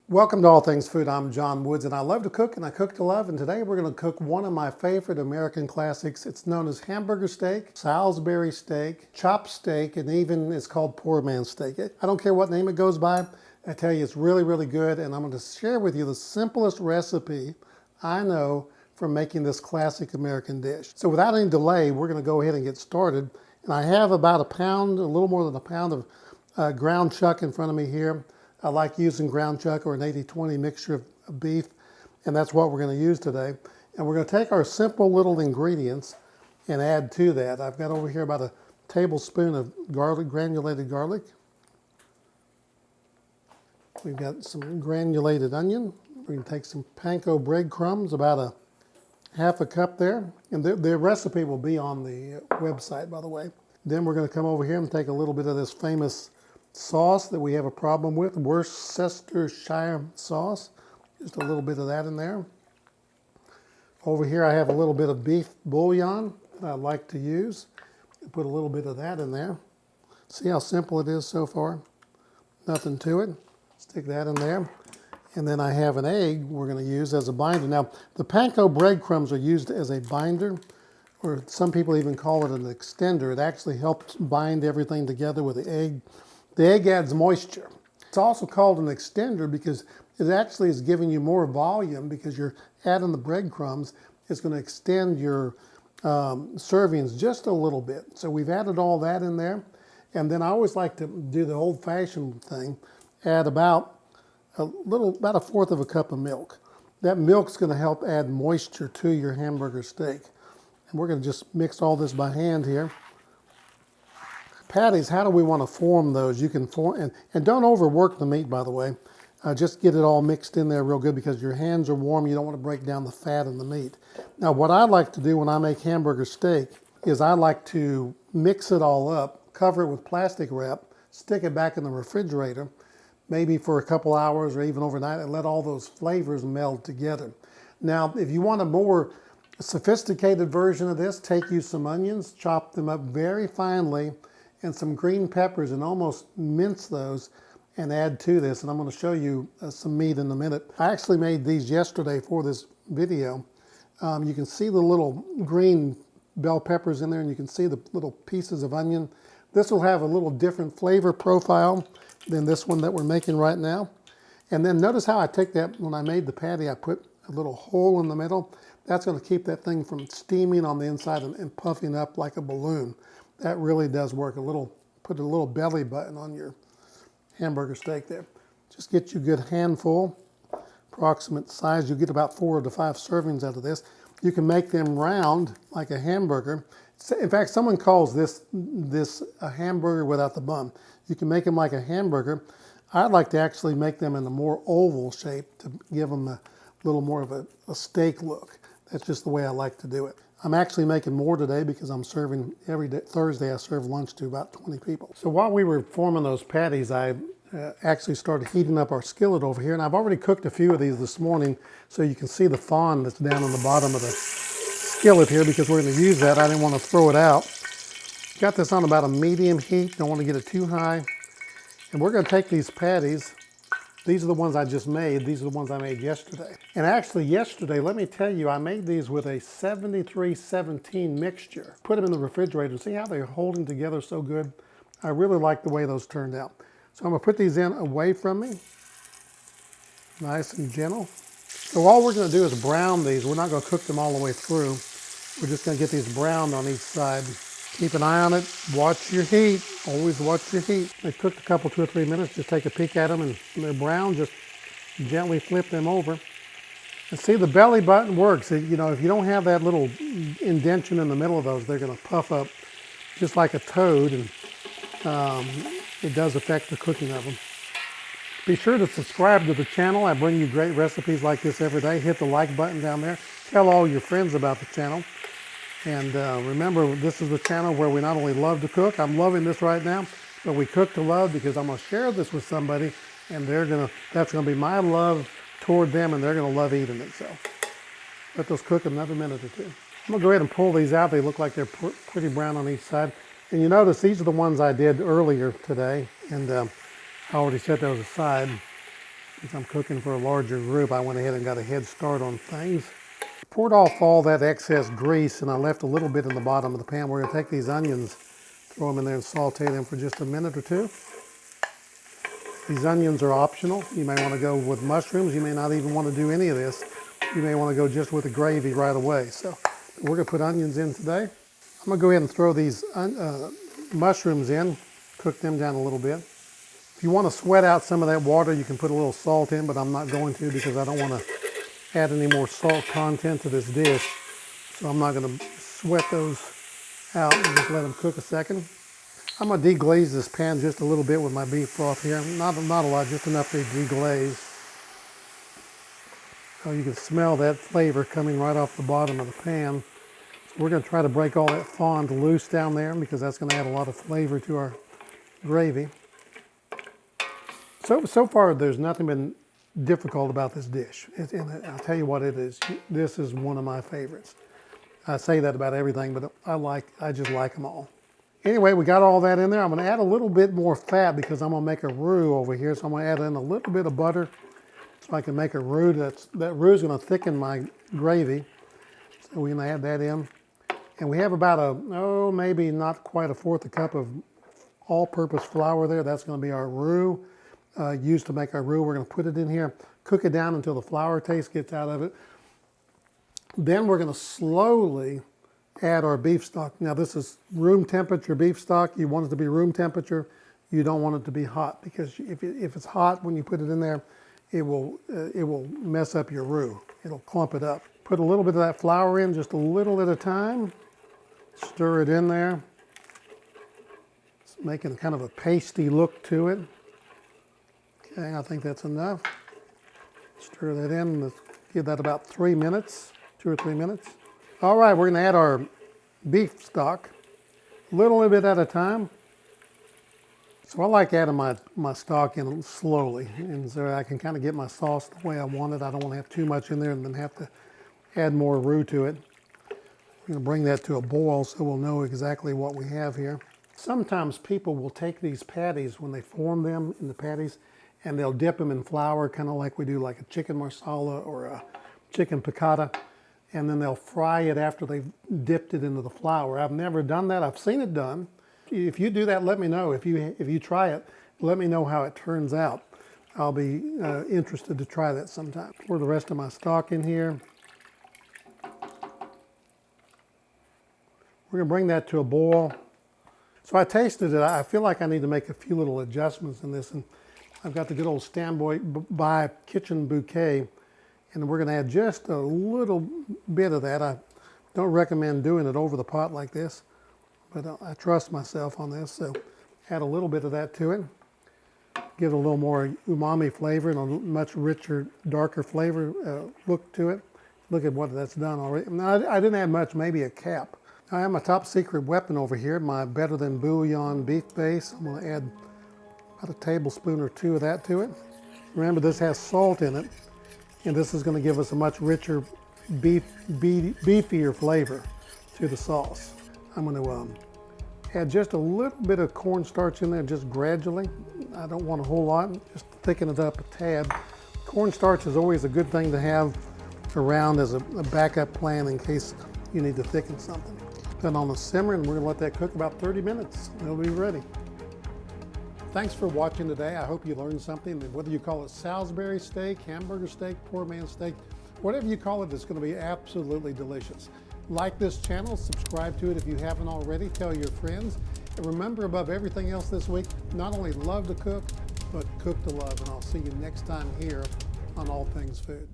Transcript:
Welcome to All Things Food. I'm John Woods, and I love to cook and I cook to love. And today we're going to cook one of my favorite American classics. It's known as hamburger steak, Salisbury steak, chopped steak, and even it's called poor man's steak. I don't care what name it goes by. I tell you, it's really, really good. And I'm going to share with you the simplest recipe I know for making this classic American dish. So without any delay, we're going to go ahead and get started. And I have about a pound, a little more than a pound of ground chuck in front of me here. I like using ground chuck or an 80-20 mixture of beef, and that's what we're going to use today. And we're going to take our simple little ingredients and add to that. I've got over here about a tablespoon of garlic, granulated garlic. We've got some granulated onion. We're going to take some panko breadcrumbs, about a half a cup there. And the recipe will be on the website, by the way. Then we're going to come over here and take a little bit of this famous sauce that we have a problem with, Worcestershire sauce. Just a little bit of that in there. Over here I have a little bit of beef bouillon that I like to use. Put a little bit of that in there. See how simple it is so far? Nothing to it. Stick that in there. And then I have an egg we're going to use as a binder. Now, the panko breadcrumbs are used as a binder, or some people even call it an extender. It actually helps bind everything together with the egg. The egg adds moisture. It's also called an extender because it actually is giving you more volume because you're adding the breadcrumbs. It's going to extend your servings just a little bit. So we've added all that in there. And then I always like to do the old-fashioned thing, add about a fourth of a cup of milk. That milk's going to help add moisture to your hamburger steak. And we're going to just mix all this by hand here. Patties, how do we want to form those? You can form, and don't overwork the meat, by the way. Just get it all mixed in there real good because your hands are warm. You don't want to break down the fat in the meat. Now, what I like to do when I make hamburger steak is I like to mix it all up, cover it with plastic wrap, stick it back in the refrigerator, maybe for a couple hours or even overnight, and let all those flavors meld together. Now, if you want a more sophisticated version of this, take you some onions, chop them up very finely, and some green peppers, and almost mince those and add to this. And I'm going to show you some meat in a minute. I actually made these yesterday for this video. You can see the little green bell peppers in there, and you can see the little pieces of onion. This will have a little different flavor profile than this one that we're making right now. And then notice how I take that, when I made the patty, I put a little hole in the middle. That's going to keep that thing from steaming on the inside and puffing up like a balloon. That really does work. Put a little belly button on your hamburger steak there. Just get you a good handful, approximate size. You get about 4 to 5 servings out of this. You can make them round like a hamburger. In fact, someone calls this a hamburger without the bun. You can make them like a hamburger. I'd like to actually make them in a more oval shape to give them a little more of a steak look. That's just the way I like to do it. I'm actually making more today because I'm serving every day. Thursday I serve lunch to about 20 people. So while we were forming those patties, I actually started heating up our skillet over here. And I've already cooked a few of these this morning, so you can see the fond that's down on the bottom of the skillet here because we're going to use that. I didn't want to throw it out. Got this on about a medium heat. Don't want to get it too high. And we're going to take these patties. These are the ones I just made. These are the ones I made yesterday. And actually yesterday, let me tell you, I made these with a 73-17 mixture. Put them in the refrigerator. See how they're holding together so good? I really like the way those turned out. So I'm gonna put these in away from me. Nice and gentle. So all we're gonna do is brown these. We're not gonna cook them all the way through. We're just gonna get these browned on each side. Keep an eye on it. Watch your heat. Always watch your heat. They cooked a couple, 2 or 3 minutes. Just take a peek at them, and when they're brown, just gently flip them over. And see, the belly button works. You know, if you don't have that little indentation in the middle of those, they're going to puff up just like a toad, and it does affect the cooking of them. Be sure to subscribe to the channel. I bring you great recipes like this every day. Hit the like button down there. Tell all your friends about the channel. And remember, this is the channel where we not only love to cook, I'm loving this right now, but we cook to love because I'm going to share this with somebody, and that's going to be my love toward them, and they're going to love eating it. So let those cook another minute or two. I'm going to go ahead and pull these out. They look like they're pretty brown on each side. And you notice these are the ones I did earlier today, and I already set those aside. Since I'm cooking for a larger group, I went ahead and got a head start on things. Poured off all that excess grease, and I left a little bit in the bottom of the pan. We're going to take these onions, throw them in there and saute them for just a minute or two. These onions are optional. You may want to go with mushrooms. You may not even want to do any of this. You may want to go just with the gravy right away. So we're going to put onions in today. I'm going to go ahead and throw these mushrooms in, cook them down a little bit. If you want to sweat out some of that water, you can put a little salt in, but I'm not going to because I don't want to add any more salt content to this dish. So I'm not going to sweat those out and just let them cook a second. I'm going to deglaze this pan just a little bit with my beef broth here. Not a lot, just enough to deglaze. So you can smell that flavor coming right off the bottom of the pan. So we're going to try to break all that fond loose down there because that's going to add a lot of flavor to our gravy. So far, there's nothing been difficult about this dish. And I'll tell you what it is. This is one of my favorites. I say that about everything, but I just like them all. Anyway, we got all that in there. I'm going to add a little bit more fat because I'm going to make a roux over here. So I'm going to add in a little bit of butter so I can make a roux. That roux is going to thicken my gravy. So we're going to add that in. And we have about maybe not quite a fourth a cup of all-purpose flour there. That's going to be our roux. Used to make our roux. We're going to put it in here, cook it down until the flour taste gets out of it. Then we're going to slowly add our beef stock. Now this is room temperature beef stock. You want it to be room temperature. You don't want it to be hot because if it's hot when you put it in there, it will mess up your roux. It'll clump it up. Put a little bit of that flour in, just a little at a time. Stir it in there. It's making kind of a pasty look to it. Okay, I think that's enough. Stir that in. Let's give that about 3 minutes, 2 or 3 minutes. All right, we're going to add our beef stock, a little bit at a time. So I like adding my stock in slowly, and so I can kind of get my sauce the way I want it. I don't want to have too much in there and then have to add more roux to it. We're going to bring that to a boil so we'll know exactly what we have here. Sometimes people will take these patties when they form them in the patties, and they'll dip them in flour, kind of like we do like a chicken marsala or a chicken piccata, and then they'll fry it after they've dipped it into the flour. I've never done that. I've seen it done. If you do that, let me know. If you try it, let me know how it turns out. I'll be interested to try that sometime. Pour the rest of my stock in here. We're going to bring that to a boil. So I tasted it. I feel like I need to make a few little adjustments in this, and I've got the good old standby kitchen bouquet, and we're going to add just a little bit of that. I don't recommend doing it over the pot like this, but I trust myself on this, so add a little bit of that to it. Give it a little more umami flavor and a much richer, darker flavor look to it. Look at what that's done already. Now, I didn't add much, maybe a cap. I have my top secret weapon over here, my Better Than Bouillon beef base. I'm going to add about a tablespoon or 2 of that to it. Remember, this has salt in it, and this is going to give us a much richer, beefier flavor to the sauce. I'm going to add just a little bit of cornstarch in there, just gradually. I don't want a whole lot, just thicken it up a tad. Cornstarch is always a good thing to have around as a backup plan in case you need to thicken something. Put it on a simmer, and we're going to let that cook about 30 minutes. It'll be ready. Thanks for watching today. I hope you learned something. Whether you call it Salisbury steak, hamburger steak, poor man's steak, whatever you call it, it's going to be absolutely delicious. Like this channel, subscribe to it if you haven't already, tell your friends. And remember, above everything else this week, not only love to cook, but cook to love. And I'll see you next time here on All Things Food.